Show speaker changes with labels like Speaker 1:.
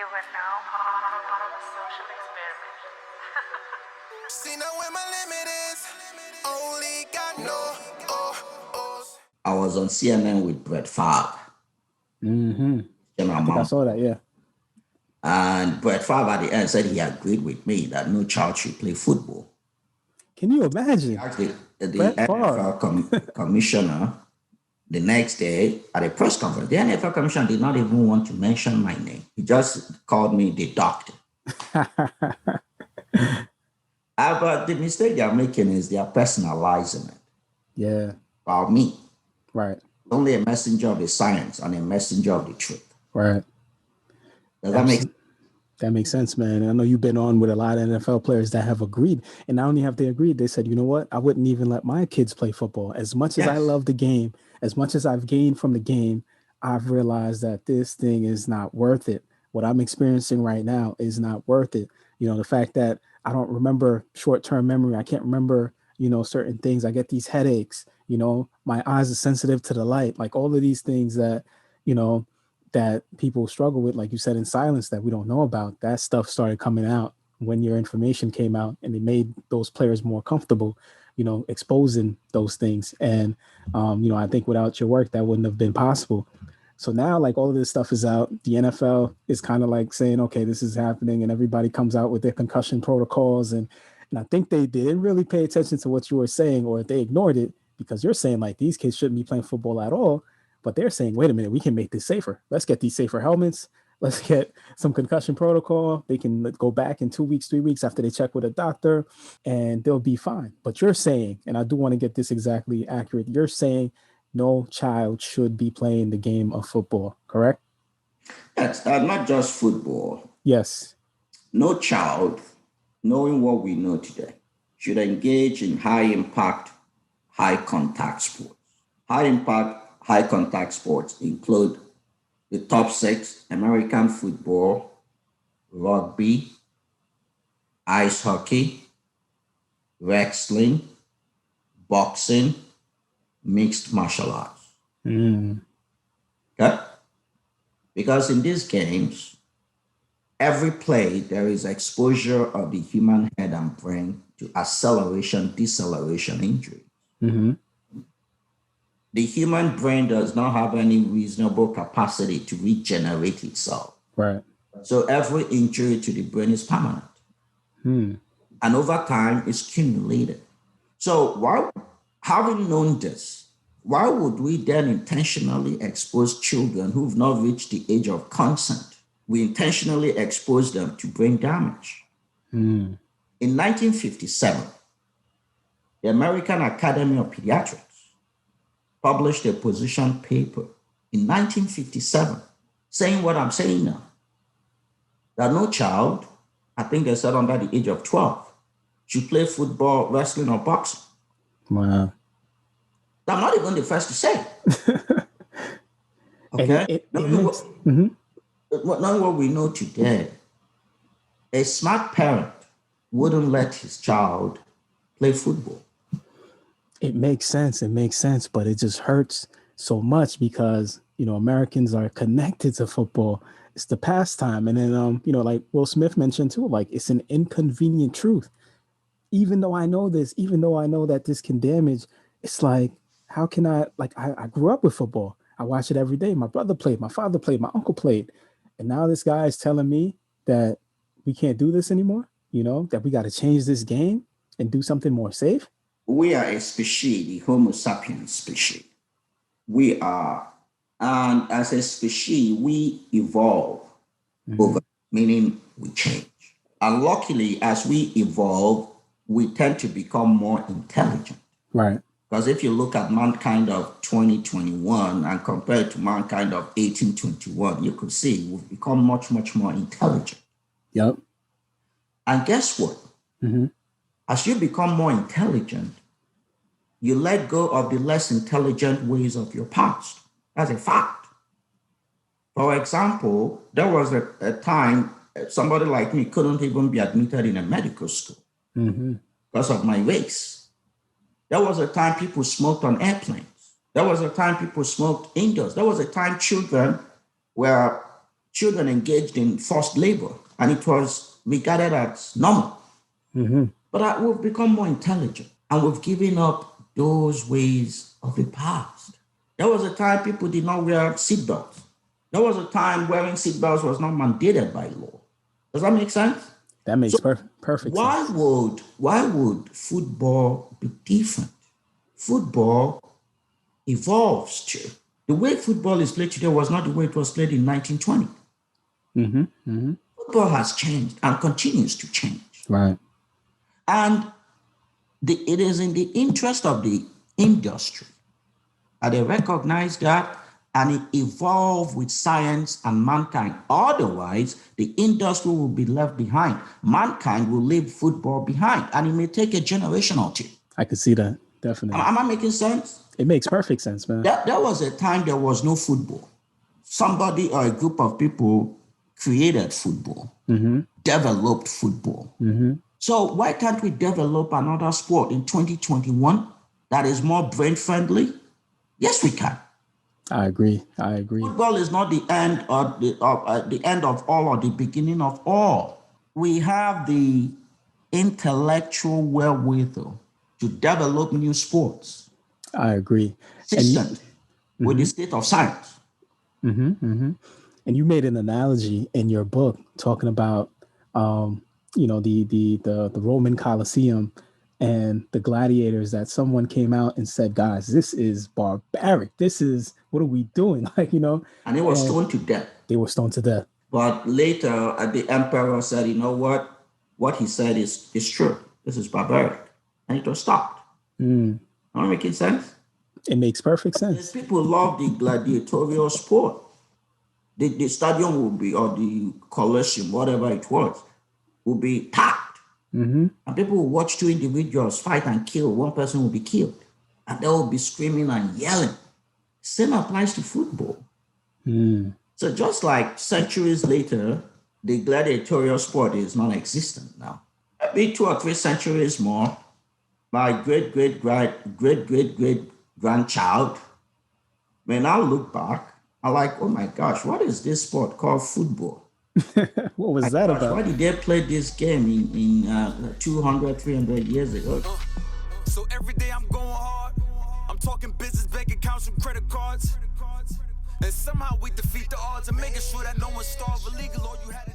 Speaker 1: You are now part of a social experiment.
Speaker 2: See now where my limit is. Only got no.
Speaker 3: I was on CNN with Brett Favre.
Speaker 4: Mm-hmm. I think I saw that, yeah.
Speaker 3: And Brett Favre at the end said he agreed with me that no child should play football.
Speaker 4: Can you imagine?
Speaker 3: Actually, the NFL commissioner, the next day at a press conference, the NFL commissioner did not even want to mention my name. He just called me the doctor. But the mistake they're making is they're personalizing it.
Speaker 4: Yeah.
Speaker 3: About me.
Speaker 4: Right.
Speaker 3: Only a messenger of the science and a messenger of the truth.
Speaker 4: Right.
Speaker 3: Does that make sense?
Speaker 4: That makes sense, man. I know you've been on with a lot of NFL players that have agreed. And not only have they agreed, they said, you know what? I wouldn't even let my kids play football. As much as I love the game, as much as I've gained from the game, I've realized that this thing is not worth it. What I'm experiencing right now is not worth it. You know, the fact that I don't remember short-term memory. I can't remember, certain things. I get these headaches, my eyes are sensitive to the light, like all of these things that, that people struggle with, like you said, in silence that we don't know about. That stuff started coming out when your information came out, and it made those players more comfortable, exposing those things. And, I think without your work, that wouldn't have been possible. So now, like, all of this stuff is out. The NFL is kind of like saying, okay, this is happening, and everybody comes out with their concussion protocols. And I think they didn't really pay attention to what you were saying, or they ignored it, because you're saying like these kids shouldn't be playing football at all. But they're saying, wait a minute, we can make this safer. Let's get these safer helmets. Let's get some concussion protocol. They can go back in 2 weeks, 3 weeks after they check with a doctor, and they'll be fine. But you're saying, and I do want to get this exactly accurate, you're saying no child should be playing the game of football, correct?
Speaker 3: That's not just football.
Speaker 4: Yes.
Speaker 3: No child, knowing what we know today, should engage in high-impact, high-contact sports. High-impact, high-contact sports include the top 6: American football, rugby, ice hockey, wrestling, boxing, mixed martial arts. Okay? Because in these games, every play, there is exposure of the human head and brain to acceleration, deceleration injury.
Speaker 4: Mm-hmm.
Speaker 3: The human brain does not have any reasonable capacity to regenerate itself.
Speaker 4: Right.
Speaker 3: So every injury to the brain is permanent. And over time, it's cumulated. So having known this, why would we then intentionally expose children who've not reached the age of consent? We intentionally expose them to brain damage. In 1957, the American Academy of Pediatrics published a position paper in 1957 saying what I'm saying now, that no child, I think they said under the age of 12, should play football, wrestling, or boxing.
Speaker 4: Wow.
Speaker 3: I'm not even the first to say. Okay? Knowing what we know today, a smart parent wouldn't let his child play football.
Speaker 4: It makes sense. It makes sense, but it just hurts so much because, Americans are connected to football. It's the pastime. And then, like Will Smith mentioned too, like it's an inconvenient truth. Even though I know this, even though I know that this can damage, it's like, how can I grew up with football. I watch it every day. My brother played, my father played, my uncle played. And now this guy is telling me that we can't do this anymore, that we got to change this game and do something more safe.
Speaker 3: We are a species, the Homo sapiens species. We are, and as a species, we evolve over, meaning we change. And luckily, as we evolve, we tend to become more intelligent.
Speaker 4: Right.
Speaker 3: Because if you look at mankind of 2021 and compare it to mankind of 1821, you could see we've become much, much more intelligent.
Speaker 4: Yep.
Speaker 3: And guess what? As you become more intelligent, you let go of the less intelligent ways of your past. That's a fact. For example, there was a time somebody like me couldn't even be admitted in a medical school because of my race. There was a time people smoked on airplanes. There was a time people smoked indoors. There was a time children were children engaged in forced labor, and it was regarded as normal. But we've become more intelligent, and we've given up those ways of the past. There was a time people did not wear seatbelts. There was a time wearing seatbelts was not mandated by law. Does that make sense?
Speaker 4: That makes perfect sense.
Speaker 3: Why would football be different? Football evolves too. The way football is played today was not the way it was played in 1920. Football has changed and continues to change.
Speaker 4: Right.
Speaker 3: And it is in the interest of the industry that they recognize that and it evolve with science and mankind. Otherwise, the industry will be left behind. Mankind will leave football behind, and it may take a generation or two.
Speaker 4: I can see that, definitely.
Speaker 3: Am I making sense?
Speaker 4: It makes perfect sense, man.
Speaker 3: There was a time there was no football. Somebody or a group of people created football, developed football. So why can't we develop another sport in 2021 that is more brain-friendly? Yes, we can.
Speaker 4: I agree.
Speaker 3: Football is not the end of the end of all or the beginning of all. We have the intellectual wherewithal to develop new sports.
Speaker 4: I agree.
Speaker 3: Consistent with the state of science.
Speaker 4: And you made an analogy in your book talking about, the Roman Colosseum and the gladiators, that someone came out and said, guys, this is barbaric. What are we doing?
Speaker 3: And they were stoned to death.
Speaker 4: They were stoned to death.
Speaker 3: But later, the emperor said, you know what? What he said is true. This is barbaric. And it was stopped. Am I making sense?
Speaker 4: It makes perfect sense.
Speaker 3: People love the gladiatorial sport. The stadium will be, or the Colosseum, whatever it was, will be packed. And people will watch two individuals fight and kill. One person will be killed. And they will be screaming and yelling. Same applies to football. So just like centuries later, the gladiatorial sport is non-existent now. Maybe 2 or 3 centuries more, my great-great-great-grandchild may now look back and like, oh my gosh, what is this sport called football?
Speaker 4: What was that about?
Speaker 3: Why did they play this game in 200, 300 years ago?
Speaker 2: So every day I'm going hard. I'm talking business, bank accounts, and credit cards. And somehow we defeat the odds and making sure that no one starves illegal. All you had to